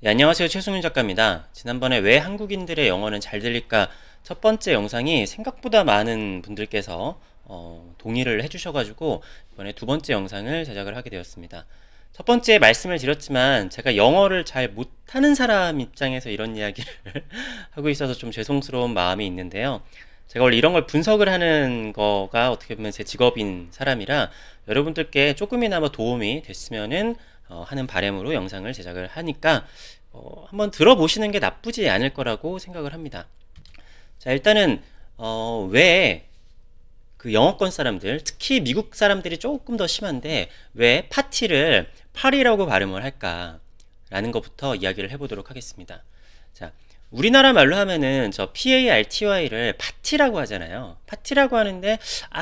네, 안녕하세요. 최승윤 작가입니다. 지난번에 왜 한국인들의 영어는 잘 들릴까 첫 번째 영상이 생각보다 많은 분들께서 동의를 해주셔가지고 이번에 두 번째 영상을 제작을 하게 되었습니다. 첫 번째 말씀을 드렸지만 제가 영어를 잘 못하는 사람 입장에서 이런 이야기를 하고 있어서 좀 죄송스러운 마음이 있는데요. 제가 원래 이런 걸 분석을 하는 거가 어떻게 보면 제 직업인 사람이라 여러분들께 조금이나마 도움이 됐으면은 하는 바람으로 영상을 제작을 하니까 한번 들어보시는 게 나쁘지 않을 거라고 생각을 합니다. 자, 일단은 왜 그 영어권 사람들, 특히 미국 사람들이 조금 더 심한데 왜 파티를 파리라고 발음을 할까? 라는 것부터 이야기를 해보도록 하겠습니다. 자, 우리나라 말로 하면은 저 PARTY를 파티라고 하잖아요. 파티라고 하는데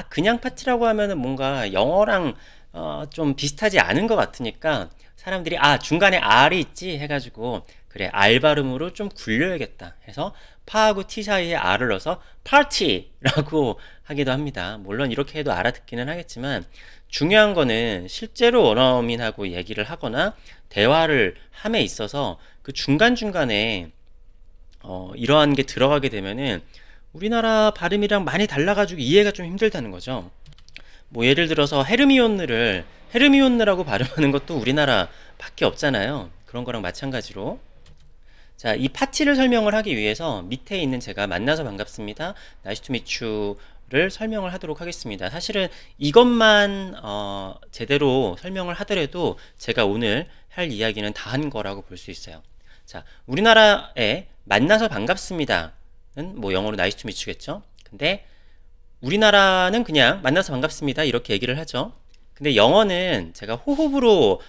그냥 파티라고 하면은 뭔가 영어랑 좀 비슷하지 않은 것 같으니까 사람들이 중간에 R이 있지 해가지고 그래 R 발음으로 좀 굴려야겠다 해서 파하고 T 사이에 R을 넣어서 파티라고 하기도 합니다. 물론 이렇게 해도 알아듣기는 하겠지만 중요한 거는 실제로 원어민하고 얘기를 하거나 대화를 함에 있어서 그 중간중간에 이러한 게 들어가게 되면은 우리나라 발음이랑 많이 달라가지고 이해가 좀 힘들다는 거죠. 뭐 예를 들어서 헤르미온느라고 발음하는 것도 우리나라 밖에 없잖아요. 그런 거랑 마찬가지로 자, 이 파티를 설명을 하기 위해서 밑에 있는 제가 만나서 반갑습니다. Nice to meet you를 설명을 하도록 하겠습니다. 사실은 이것만 제대로 설명을 하더라도 제가 오늘 할 이야기는 다 한 거라고 볼 수 있어요. 자, 우리나라에 만나서 반갑습니다는 뭐 영어로 nice to meet you겠죠. 근데 우리나라는 그냥 만나서 반갑습니다 이렇게 얘기를 하죠. 근데 영어는 제가 호흡으로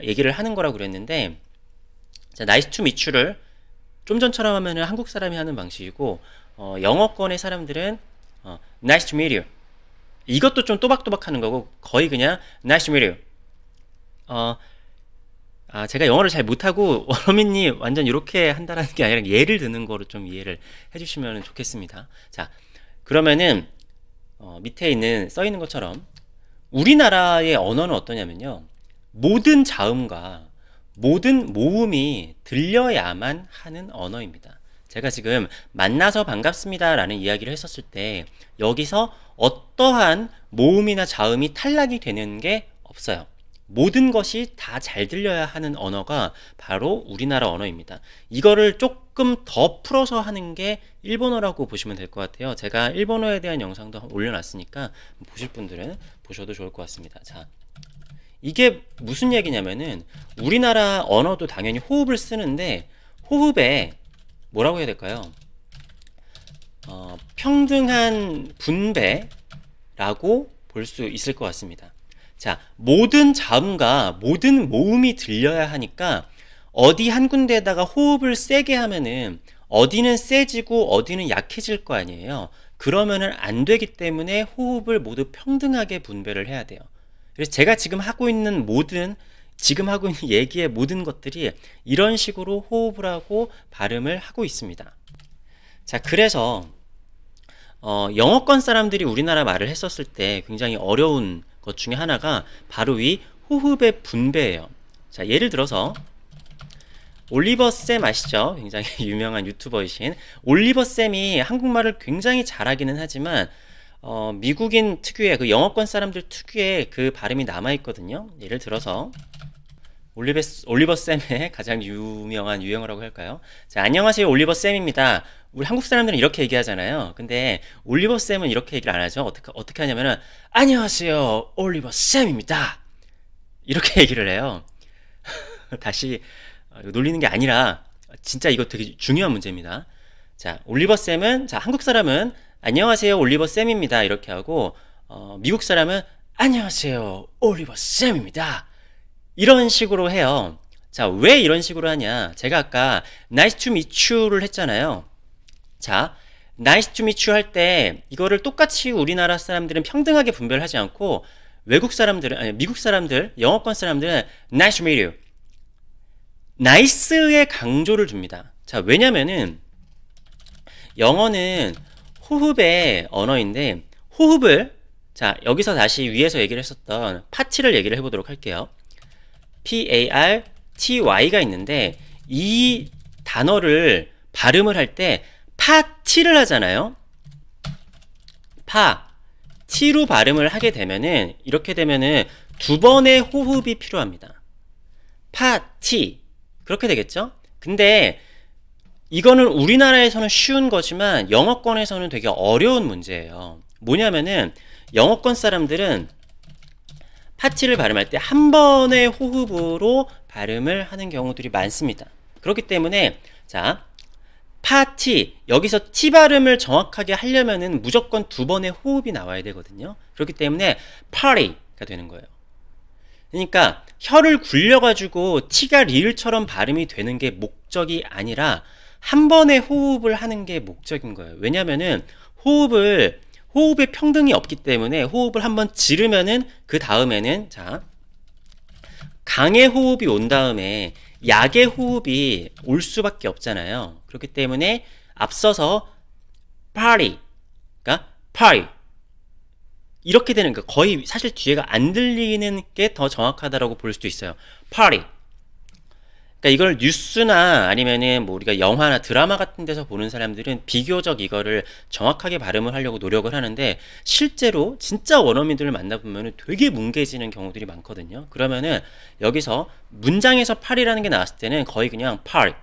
얘기를 하는 거라고 그랬는데 자, nice to meet you를 좀 전처럼 하면은 한국 사람이 하는 방식이고 영어권의 사람들은 nice to meet you 이것도 좀 또박또박 하는 거고 거의 그냥 nice to meet you 제가 영어를 잘 못하고 원어민이 완전 이렇게 한다는 게 아니라 예를 드는 거로 좀 이해를 해주시면 좋겠습니다. 자, 그러면은 밑에 있는 써 있는 것처럼 우리나라의 언어는 어떠냐면요, 모든 자음과 모든 모음이 들려야만 하는 언어입니다. 제가 지금 만나서 반갑습니다 라는 이야기를 했었을 때 여기서 어떠한 모음이나 자음이 탈락이 되는 게 없어요. 모든 것이 다 잘 들려야 하는 언어가 바로 우리나라 언어입니다. 이거를 조금 더 풀어서 하는 게 일본어라고 보시면 될 것 같아요. 제가 일본어에 대한 영상도 올려놨으니까 보실 분들은 보셔도 좋을 것 같습니다. 자, 이게 무슨 얘기냐면은 우리나라 언어도 당연히 호흡을 쓰는데 호흡에 뭐라고 해야 될까요? 평등한 분배라고 볼 수 있을 것 같습니다. 자, 모든 자음과 모든 모음이 들려야 하니까 어디 한 군데에다가 호흡을 세게 하면은 어디는 세지고 어디는 약해질 거 아니에요. 그러면은 안 되기 때문에 호흡을 모두 평등하게 분배를 해야 돼요. 그래서 제가 지금 하고 있는 얘기의 모든 것들이 이런 식으로 호흡을 하고 발음을 하고 있습니다. 자, 그래서 영어권 사람들이 우리나라 말을 했었을 때 굉장히 어려운 것 중에 하나가 바로 이 호흡의 분배예요. 자, 예를 들어서 올리버 쌤 아시죠? 굉장히 유명한 유튜버이신 올리버 쌤이 한국말을 굉장히 잘하기는 하지만 미국인 특유의 그 영어권 사람들 특유의 그 발음이 남아있거든요. 예를 들어서 올리버 쌤의 가장 유명한 유행어라고 할까요? 자, 안녕하세요, 올리버 쌤입니다. 우리 한국 사람들은 이렇게 얘기하잖아요. 근데 올리버 쌤은 이렇게 얘기를 안 하죠. 어떻게 하냐면은 안녕하세요, 올리버 쌤입니다. 이렇게 얘기를 해요. 다시 놀리는 게 아니라 진짜 이거 되게 중요한 문제입니다. 자, 올리버 쌤은, 자, 한국 사람은 안녕하세요, 올리버 쌤입니다 이렇게 하고 미국 사람은 안녕하세요, 올리버 쌤입니다 이런 식으로 해요. 자, 왜 이런 식으로 하냐, 제가 아까 nice to meet you를 했잖아요. 자, nice to meet you 할 때 이거를 똑같이 우리나라 사람들은 평등하게 분별을 하지 않고 미국 사람들, 영어권 사람들은 nice to meet you, nice에 강조를 줍니다. 자, 왜냐면은 영어는 호흡의 언어인데 호흡을, 자, 여기서 다시 위에서 얘기를 했었던 파티를 얘기를 해보도록 할게요. PARTY가 있는데 이 단어를 발음을 할 때 파티를 하잖아요. 티로 발음을 하게 되면은, 이렇게 되면은 두 번의 호흡이 필요합니다. 파티. 그렇게 되겠죠? 근데 이거는 우리나라에서는 쉬운 거지만 영어권에서는 되게 어려운 문제예요. 뭐냐면은 영어권 사람들은 파티를 발음할 때 한 번의 호흡으로 발음을 하는 경우들이 많습니다. 그렇기 때문에 자, 파티, 여기서 T 발음을 정확하게 하려면은 무조건 두 번의 호흡이 나와야 되거든요. 그렇기 때문에 party가 되는 거예요. 그러니까 혀를 굴려가지고 T가 리을처럼 발음이 되는 게 목적이 아니라 한 번의 호흡을 하는 게 목적인 거예요. 왜냐면은 호흡의 평등이 없기 때문에 호흡을 한번 지르면은 그 다음에는 자, 강의 호흡이 온 다음에 약의 호흡이 올 수밖에 없잖아요. 그렇기 때문에 앞서서 party, 그러니까 party 이렇게 되는 거, 거의 사실 뒤에가 안 들리는 게 더 정확하다라고 볼 수도 있어요. party. 그러니까 이걸 뉴스나 아니면은 뭐 우리가 영화나 드라마 같은 데서 보는 사람들은 비교적 이거를 정확하게 발음을 하려고 노력을 하는데, 실제로 진짜 원어민들을 만나보면은 되게 뭉개지는 경우들이 많거든요. 그러면은 여기서 문장에서 party라는 게 나왔을 때는 거의 그냥 party,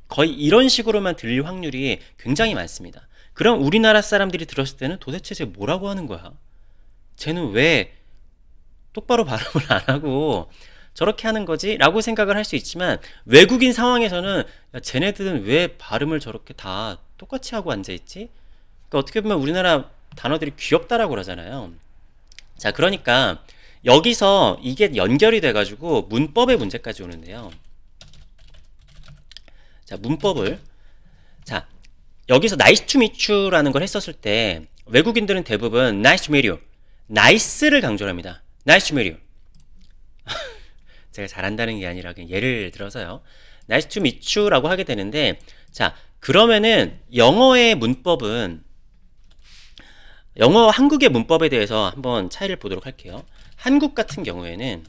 거의 이런 식으로만 들릴 확률이 굉장히 많습니다. 그럼 우리나라 사람들이 들었을 때는 도대체 쟤 뭐라고 하는 거야? 쟤는 왜 똑바로 발음을 안 하고 저렇게 하는 거지? 라고 생각을 할 수 있지만, 외국인 상황에서는 야, 쟤네들은 왜 발음을 저렇게 다 똑같이 하고 앉아있지? 그러니까 어떻게 보면 우리나라 단어들이 귀엽다라고 그러잖아요. 자, 그러니까 여기서 이게 연결이 돼가지고 문법의 문제까지 오는데요. 자, 문법을, 자, 여기서 nice to meet you라는 걸 했었을 때 외국인들은 대부분 nice to meet you, nice를 강조를 합니다. nice to meet you. 제가 잘한다는 게 아니라 그냥 예를 들어서요. nice to meet you라고 하게 되는데, 자, 그러면은 영어의 문법은, 영어 한국의 문법에 대해서 한번 차이를 보도록 할게요. 한국 같은 경우에는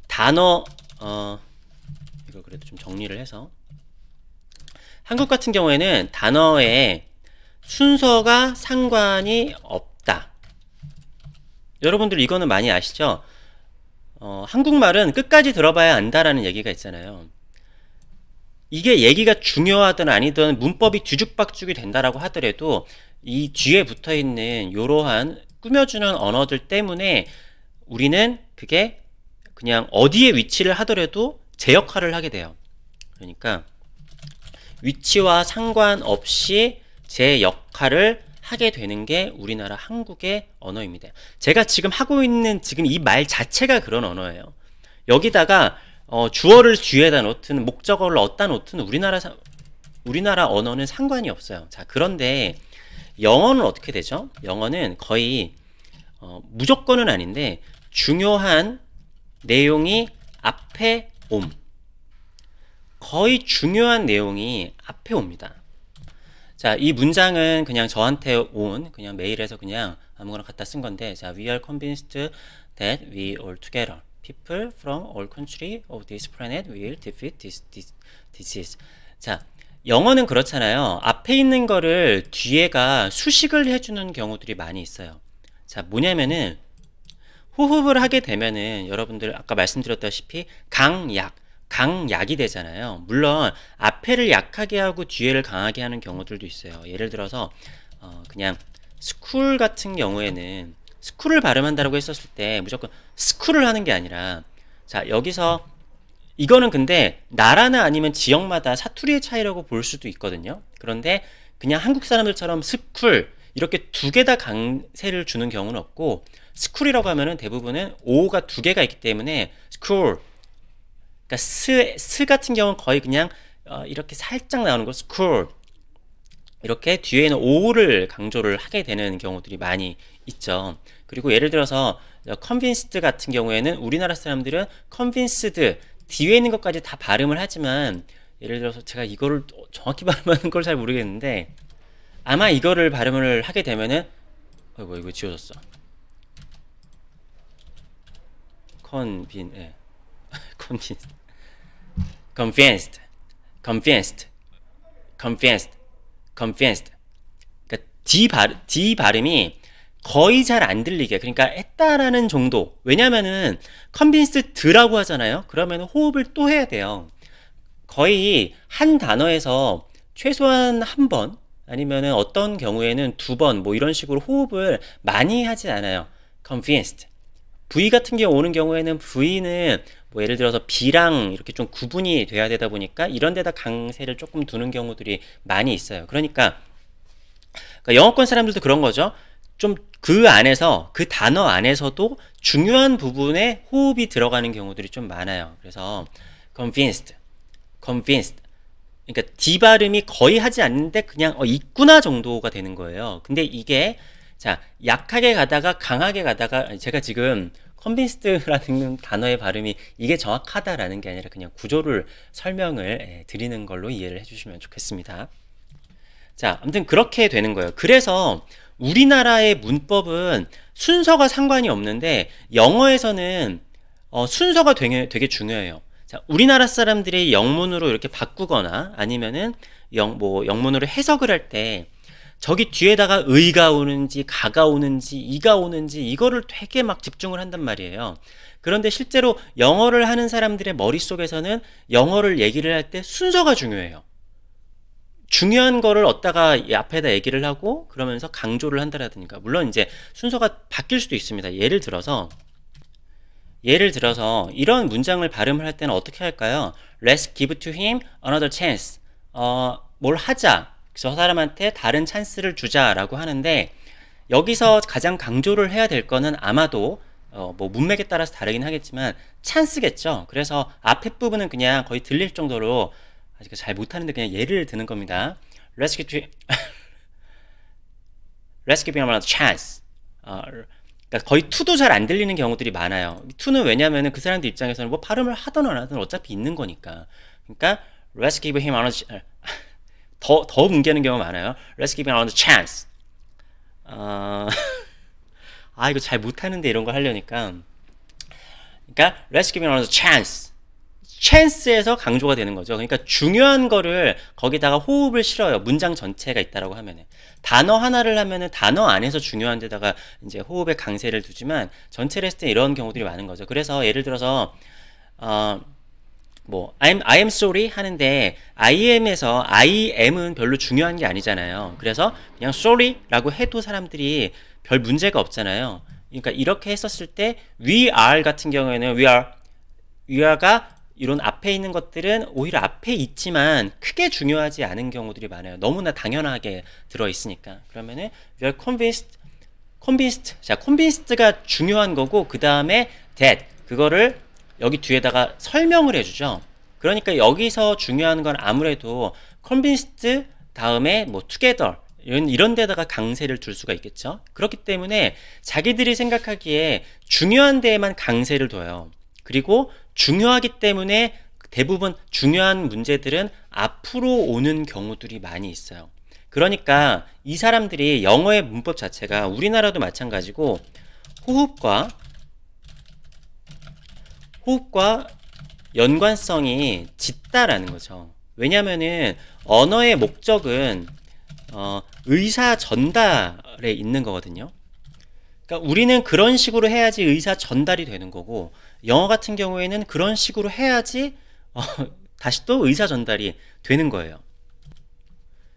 단어, 이거 그래도 좀 정리를 해서, 한국 같은 경우에는 단어에 순서가 상관이 없다. 여러분들 이거는 많이 아시죠? 한국말은 끝까지 들어봐야 안다라는 얘기가 있잖아요. 이게 얘기가 중요하든 아니든 문법이 뒤죽박죽이 된다라고 하더라도 이 뒤에 붙어있는 이러한 꾸며주는 언어들 때문에 우리는 그게 그냥 어디에 위치를 하더라도 제 역할을 하게 돼요. 그러니까 위치와 상관없이 제 역할을 하게 되는 게 우리나라 한국의 언어입니다. 제가 지금 하고 있는 지금 이 말 자체가 그런 언어예요. 여기다가 주어를 뒤에다 놓든 목적어를 어디다 놓든 우리나라 언어는 상관이 없어요. 자, 그런데 영어는 어떻게 되죠? 영어는 거의 무조건은 아닌데 중요한 내용이 앞에 옴. 거의 중요한 내용이 앞에 옵니다. 자, 이 문장은 그냥 저한테 온 그냥 메일에서 그냥 아무거나 갖다 쓴 건데, 자, we are convinced that we all together, people from all countries of this planet will defeat this disease. 자, 영어는 그렇잖아요. 앞에 있는 거를 뒤에가 수식을 해주는 경우들이 많이 있어요. 자, 뭐냐면은 호흡을 하게 되면은 여러분들 아까 말씀드렸다시피 강약이 되잖아요. 물론 앞에를 약하게 하고 뒤에를 강하게 하는 경우들도 있어요. 예를 들어서 그냥 스쿨 같은 경우에는 스쿨을 발음한다고 했었을 때 무조건 스쿨을 하는 게 아니라, 자, 여기서 이거는 근데 나라나 아니면 지역마다 사투리의 차이라고 볼 수도 있거든요. 그런데 그냥 한국 사람들처럼 스쿨 이렇게 두 개 다 강세를 주는 경우는 없고, 스쿨이라고 하면은 대부분은 오가 두 개가 있기 때문에 스쿨, 그러니까 스 같은 경우는 거의 그냥 이렇게 살짝 나오는 거 스쿨, 이렇게 뒤에는 오를 강조를 하게 되는 경우들이 많이 있죠. 그리고 예를 들어서 convinced 같은 경우에는 우리나라 사람들은 convinced 뒤에 있는 것까지 다 발음을 하지만, 예를 들어서 제가 이거를 정확히 발음하는 걸 잘 모르겠는데 아마 이거를 발음을 하게 되면은 이거 지워졌어. 컨빈, 예. 컨빈. convinced, convinced, convinced, convinced. 그러니까 D 발음이 거의 잘 안 들리게, 그러니까 했다라는 정도. 왜냐면은 convinced라고 하잖아요. 그러면 호흡을 또 해야 돼요. 거의 한 단어에서 최소한 한 번, 아니면은 어떤 경우에는 두 번, 뭐 이런 식으로 호흡을 많이 하지 않아요. convinced. V 같은 경우 오는 경우에는 V는 뭐 예를 들어서 B랑 이렇게 좀 구분이 돼야 되다 보니까 이런 데다 강세를 조금 두는 경우들이 많이 있어요. 그러니까 영어권 사람들도 그런 거죠. 좀 그 안에서, 그 단어 안에서도 중요한 부분에 호흡이 들어가는 경우들이 좀 많아요. 그래서 convinced, convinced. 그러니까 D 발음이 거의 하지 않는데 그냥 있구나 정도가 되는 거예요. 근데 이게 자, 약하게 가다가 강하게 가다가, 제가 지금 convinced라는 단어의 발음이 이게 정확하다라는 게 아니라 그냥 구조를 설명을 드리는 걸로 이해를 해주시면 좋겠습니다. 자, 아무튼 그렇게 되는 거예요. 그래서 우리나라의 문법은 순서가 상관이 없는데 영어에서는 순서가 되게 중요해요. 자, 우리나라 사람들이 영문으로 이렇게 바꾸거나 아니면은 영문으로 해석을 할 때 저기 뒤에다가 의가 오는지 가가 오는지 이가 오는지 이거를 되게 막 집중을 한단 말이에요. 그런데 실제로 영어를 하는 사람들의 머릿속에서는 영어를 얘기를 할 때 순서가 중요해요. 중요한 거를 얻다가 앞에다 얘기를 하고 그러면서 강조를 한다라든가, 물론 이제 순서가 바뀔 수도 있습니다. 예를 들어서 이런 문장을 발음을 할 때는 어떻게 할까요? Let's give to him another chance. 뭘 하자. 저 사람한테 다른 찬스를 주자라고 하는데, 여기서 가장 강조를 해야 될 거는 아마도 뭐 문맥에 따라서 다르긴 하겠지만 찬스겠죠. 그래서 앞에 부분은 그냥 거의 들릴 정도로, 아직 잘 못하는데 그냥 예를 드는 겁니다. Let's give him another chance. 그러니까 거의 to도 잘 안 들리는 경우들이 많아요. to는 왜냐면은 그 사람들 입장에서는 뭐 발음을 하든 안 하든 어차피 있는 거니까. 그러니까 let's give him another 더 뭉개는 경우가 많아요. Let's give him another chance. 이거 잘 못하는데 이런 거 하려니까. 그러니까 let's give him another chance. chance에서 강조가 되는 거죠. 그러니까 중요한 거를 거기다가 호흡을 실어요. 문장 전체가 있다라고 하면은. 단어 하나를 하면은 단어 안에서 중요한 데다가 이제 호흡에 강세를 두지만 전체를 했을 때 이런 경우들이 많은 거죠. 그래서 예를 들어서 I am sorry 하는데 I am은 별로 중요한 게 아니잖아요. 그래서 그냥 sorry라고 해도 사람들이 별 문제가 없잖아요. 그러니까 이렇게 했었을 때 we are 같은 경우에는 we are가 이런 앞에 있는 것들은 오히려 앞에 있지만 크게 중요하지 않은 경우들이 많아요. 너무나 당연하게 들어있으니까. 그러면은 we are convinced. 자, convinced가 중요한 거고, 그 다음에 that, 그거를 여기 뒤에다가 설명을 해주죠. 그러니까 여기서 중요한 건 아무래도 convinced 다음에 뭐 together 이런 데다가 강세를 둘 수가 있겠죠. 그렇기 때문에 자기들이 생각하기에 중요한 데에만 강세를 둬요. 그리고 중요하기 때문에 대부분 중요한 문제들은 앞으로 오는 경우들이 많이 있어요. 그러니까 이 사람들이 영어의 문법 자체가 우리나라도 마찬가지고 호흡과 연관성이 짙다라는 거죠. 왜냐면은 언어의 목적은 의사 전달에 있는 거거든요. 그러니까 우리는 그런 식으로 해야지 의사 전달이 되는 거고, 영어 같은 경우에는 그런 식으로 해야지 다시 또 의사 전달이 되는 거예요.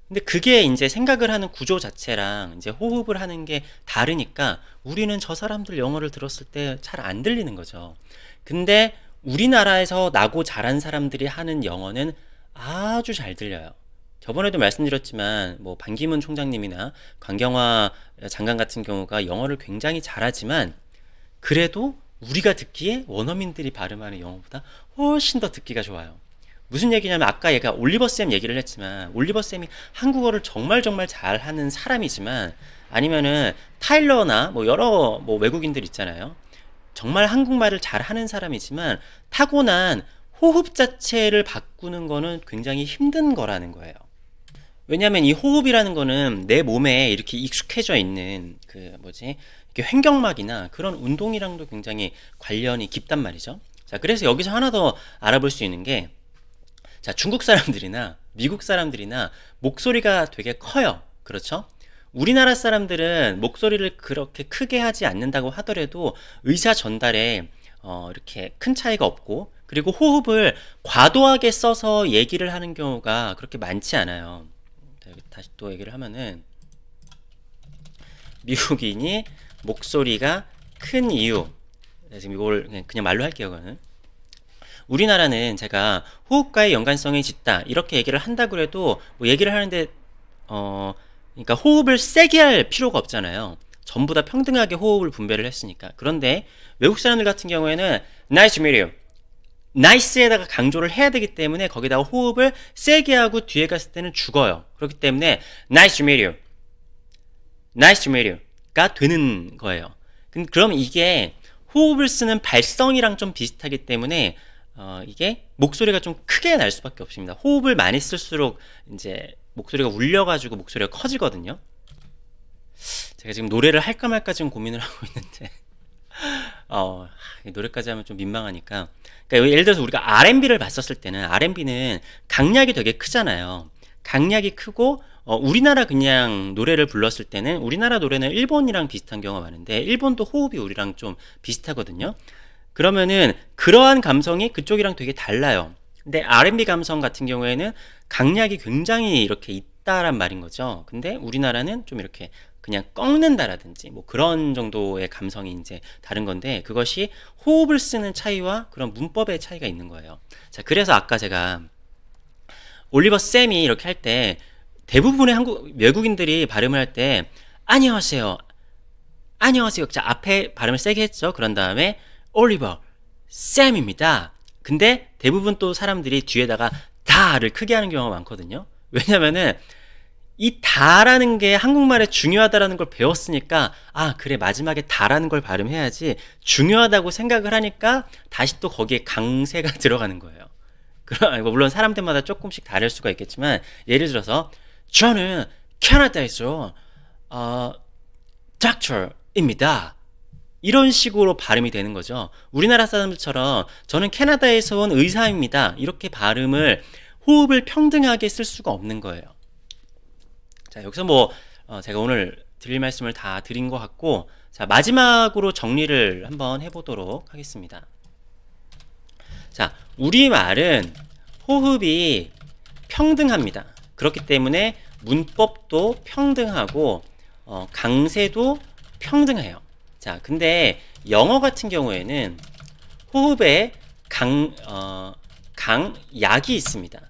근데 그게 이제 생각을 하는 구조 자체랑 이제 호흡을 하는 게 다르니까 우리는 저 사람들 영어를 들었을 때 잘 안 들리는 거죠. 근데 우리나라에서 나고 자란 사람들이 하는 영어는 아주 잘 들려요. 저번에도 말씀드렸지만 뭐 반기문 총장님이나 강경화 장관 같은 경우가 영어를 굉장히 잘하지만 그래도 우리가 듣기에 원어민들이 발음하는 영어보다 훨씬 더 듣기가 좋아요. 무슨 얘기냐면 아까 얘가 올리버쌤 얘기를 했지만 올리버쌤이 한국어를 정말 잘하는 사람이지만, 아니면은 타일러나 뭐 여러 뭐 외국인들 있잖아요. 정말 한국말을 잘하는 사람이지만 타고난 호흡 자체를 바꾸는 거는 굉장히 힘든 거라는 거예요. 왜냐면 이 호흡이라는 거는 내 몸에 이렇게 익숙해져 있는 이렇게 횡격막이나 그런 운동이랑도 굉장히 관련이 깊단 말이죠. 자, 그래서 여기서 하나 더 알아볼 수 있는 게 자, 중국 사람들이나 미국 사람들이나 목소리가 되게 커요. 그렇죠? 우리나라 사람들은 목소리를 그렇게 크게 하지 않는다고 하더라도 의사 전달에 이렇게 큰 차이가 없고, 그리고 호흡을 과도하게 써서 얘기를 하는 경우가 그렇게 많지 않아요. 자, 여기 다시 또 얘기를 하면은, 미국인이 목소리가 큰 이유. 지금 이걸 그냥 말로 할게요. 그거는. 우리나라는 제가 호흡과의 연관성이 짙다 이렇게 얘기를 한다고 해도 뭐 얘기를 하는데 그러니까 호흡을 세게 할 필요가 없잖아요. 전부 다 평등하게 호흡을 분배를 했으니까. 그런데 외국 사람들 같은 경우에는 nice to meet you, nice에다가 강조를 해야 되기 때문에 거기다가 호흡을 세게 하고 뒤에 갔을 때는 죽어요. 그렇기 때문에 nice to meet you, nice to meet you가 되는 거예요. 그럼 이게 호흡을 쓰는 발성이랑 좀 비슷하기 때문에 이게 목소리가 좀 크게 날 수밖에 없습니다. 호흡을 많이 쓸수록 이제 목소리가 울려가지고 목소리가 커지거든요. 제가 지금 노래를 할까 말까 지금 고민을 하고 있는데 노래까지 하면 좀 민망하니까. 그러니까 예를 들어서 우리가 R&B를 봤었을 때는 R&B는 강약이 되게 크잖아요. 강약이 크고 우리나라 그냥 노래를 불렀을 때는 우리나라 노래는 일본이랑 비슷한 경우가 많은데 일본도 호흡이 우리랑 좀 비슷하거든요. 그러면은 그러한 감성이 그쪽이랑 되게 달라요. 근데 R&B 감성 같은 경우에는 강약이 굉장히 이렇게 있다란 말인 거죠. 근데 우리나라는 좀 이렇게 그냥 꺾는다라든지 뭐 그런 정도의 감성이 이제 다른 건데, 그것이 호흡을 쓰는 차이와 그런 문법의 차이가 있는 거예요. 자, 그래서 아까 제가 올리버 쌤이 이렇게 할 때 대부분의 외국인들이 발음을 할 때 안녕하세요, 안녕하세요. 자, 앞에 발음을 세게 했죠. 그런 다음에 올리버 쌤입니다. 근데 대부분 또 사람들이 뒤에다가 다를 크게 하는 경우가 많거든요. 왜냐면은 이 다라는 게 한국말에 중요하다라는 걸 배웠으니까, 아 그래 마지막에 다라는 걸 발음해야지 중요하다고 생각을 하니까 다시 또 거기에 강세가 들어가는 거예요. 물론 사람들마다 조금씩 다를 수가 있겠지만, 예를 들어서 저는 캐나다에서 닥터입니다. 이런 식으로 발음이 되는 거죠. 우리나라 사람들처럼 저는 캐나다에서 온 의사입니다. 이렇게 발음을, 호흡을 평등하게 쓸 수가 없는 거예요. 자, 여기서 뭐 제가 오늘 드릴 말씀을 다 드린 것 같고, 자, 마지막으로 정리를 한번 해보도록 하겠습니다. 자, 우리말은 호흡이 평등합니다. 그렇기 때문에 문법도 평등하고 강세도 평등해요. 자, 근데 영어 같은 경우에는 호흡에 강약이 있습니다.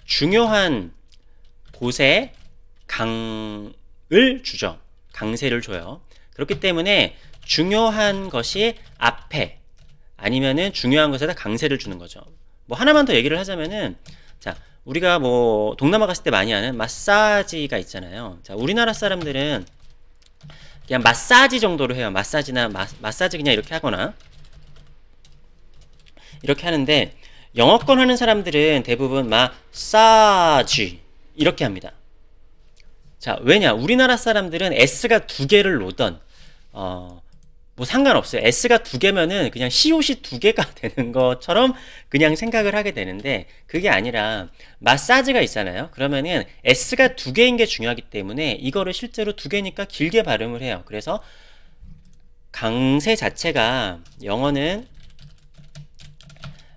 중요한 곳에 강을 주죠. 강세를 줘요. 그렇기 때문에 중요한 것이 앞에, 아니면은 중요한 것에다 강세를 주는 거죠. 뭐 하나만 더 얘기를 하자면은, 자, 우리가 뭐 동남아 갔을 때 많이 하는 마사지가 있잖아요. 자, 우리나라 사람들은 그냥 마사지 정도로 해요. 마사지나 마사지 그냥 이렇게 하거나 이렇게 하는데, 영어권 하는 사람들은 대부분 마사지 이렇게 합니다. 자, 왜냐? 우리나라 사람들은 S가 두 개를 놓던 뭐 상관없어요. S가 두 개면은 그냥 시옷이 두 개가 되는 것처럼 그냥 생각을 하게 되는데, 그게 아니라 마사지가 있잖아요. 그러면은 S가 두 개인 게 중요하기 때문에 이거를 실제로 두 개니까 길게 발음을 해요. 그래서 강세 자체가 영어는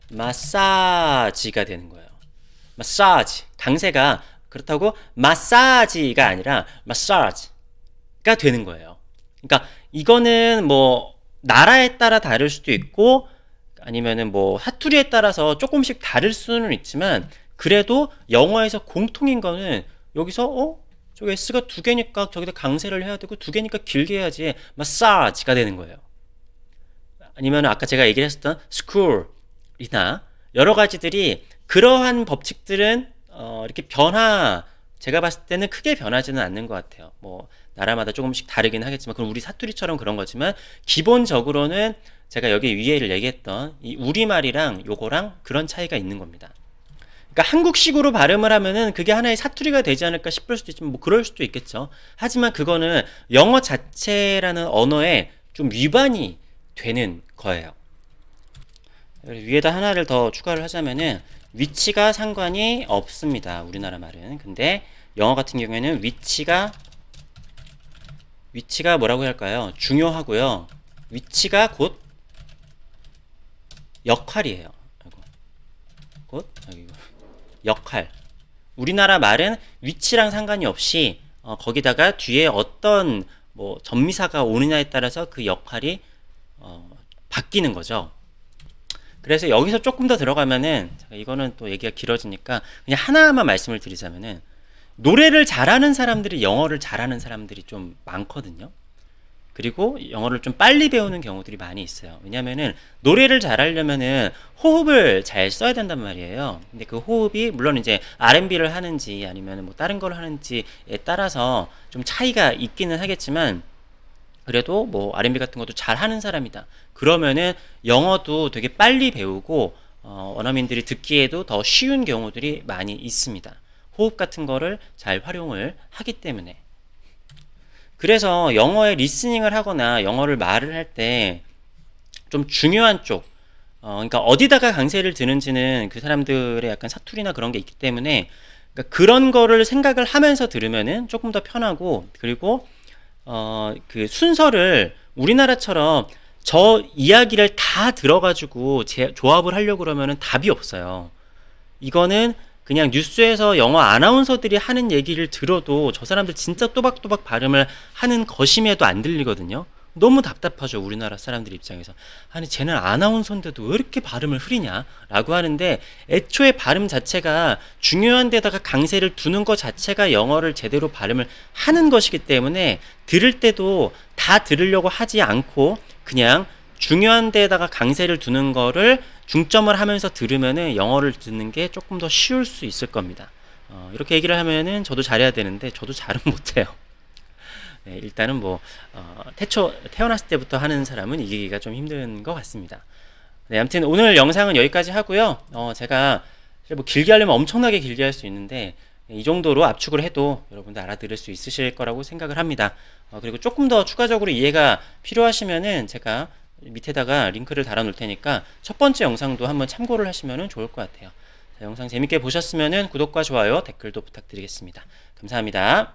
마사지가 되는 거예요. 마사지. 강세가 그렇다고 마사지가 아니라 마사지가 되는 거예요. 그러니까 이거는 뭐 나라에 따라 다를 수도 있고, 아니면은 뭐 사투리에 따라서 조금씩 다를 수는 있지만, 그래도 영어에서 공통인 거는 여기서 저기 S가 두 개니까 저기다 강세를 해야 되고, 두 개니까 길게 해야지 마사지가 되는 거예요. 아니면 아까 제가 얘기를 했었던 school이나 여러 가지들이, 그러한 법칙들은 이렇게 제가 봤을 때는 크게 변하지는 않는 것 같아요. 뭐 나라마다 조금씩 다르긴 하겠지만, 그럼 우리 사투리처럼 그런 거지만 기본적으로는 제가 여기 위에를 얘기했던 이 우리말이랑 요거랑 그런 차이가 있는 겁니다. 그러니까 한국식으로 발음을 하면은 그게 하나의 사투리가 되지 않을까 싶을 수도 있지만, 뭐 그럴 수도 있겠죠. 하지만 그거는 영어 자체라는 언어에 좀 위반이 되는 거예요. 위에다 하나를 더 추가를 하자면은, 위치가 상관이 없습니다. 우리나라 말은. 근데 영어 같은 경우에는 위치가 뭐라고 할까요? 중요하고요. 위치가 곧 역할이에요. 곧 역할. 우리나라 말은 위치랑 상관이 없이 거기다가 뒤에 어떤 뭐 전미사가 오느냐에 따라서 그 역할이 바뀌는 거죠. 그래서 여기서 조금 더 들어가면은, 이거는 또 얘기가 길어지니까 그냥 하나만 말씀을 드리자면은, 노래를 잘하는 사람들이 영어를 잘하는 사람들이 좀 많거든요. 그리고 영어를 좀 빨리 배우는 경우들이 많이 있어요. 왜냐면은 노래를 잘하려면은 호흡을 잘 써야 된단 말이에요. 근데 그 호흡이 물론 이제 R&B를 하는지 아니면 뭐 다른 걸 하는지에 따라서 좀 차이가 있기는 하겠지만, 그래도 뭐 R&B 같은 것도 잘 하는 사람이다, 그러면은 영어도 되게 빨리 배우고 원어민들이 듣기에도 더 쉬운 경우들이 많이 있습니다. 호흡 같은 거를 잘 활용을 하기 때문에. 그래서 영어에 리스닝을 하거나 영어를 말을 할 때 좀 중요한 쪽, 그러니까 어디다가 강세를 드는지는 그 사람들의 약간 사투리나 그런 게 있기 때문에, 그러니까 그런 거를 생각을 하면서 들으면은 조금 더 편하고, 그리고 그 순서를 우리나라처럼 저 이야기를 다 들어가지고 조합을 하려고 그러면은 답이 없어요. 이거는 그냥 뉴스에서 영어 아나운서들이 하는 얘기를 들어도 저 사람들 진짜 또박또박 발음을 하는 것임에도 안 들리거든요. 너무 답답하죠, 우리나라 사람들 입장에서. 아니 쟤는 아나운서인데도 왜 이렇게 발음을 흐리냐 라고 하는데, 애초에 발음 자체가 중요한 데다가 강세를 두는 것 자체가 영어를 제대로 발음을 하는 것이기 때문에, 들을 때도 다 들으려고 하지 않고 그냥 중요한 데에다가 강세를 두는 거를 중점을 하면서 들으면은 영어를 듣는 게 조금 더 쉬울 수 있을 겁니다. 이렇게 얘기를 하면은 저도 잘해야 되는데 저도 잘은 못해요. 네, 일단은 뭐 태어났을 때부터 하는 사람은 이기기가 좀 힘든 것 같습니다. 네, 아무튼 오늘 영상은 여기까지 하고요. 제가 뭐 길게 하려면 엄청나게 길게 할 수 있는데, 이 정도로 압축을 해도 여러분들 알아들을 수 있으실 거라고 생각을 합니다. 그리고 조금 더 추가적으로 이해가 필요하시면은 제가 밑에다가 링크를 달아 놓을 테니까 첫 번째 영상도 한번 참고를 하시면 좋을 것 같아요. 자, 영상 재밌게 보셨으면 구독과 좋아요, 댓글도 부탁드리겠습니다. 감사합니다.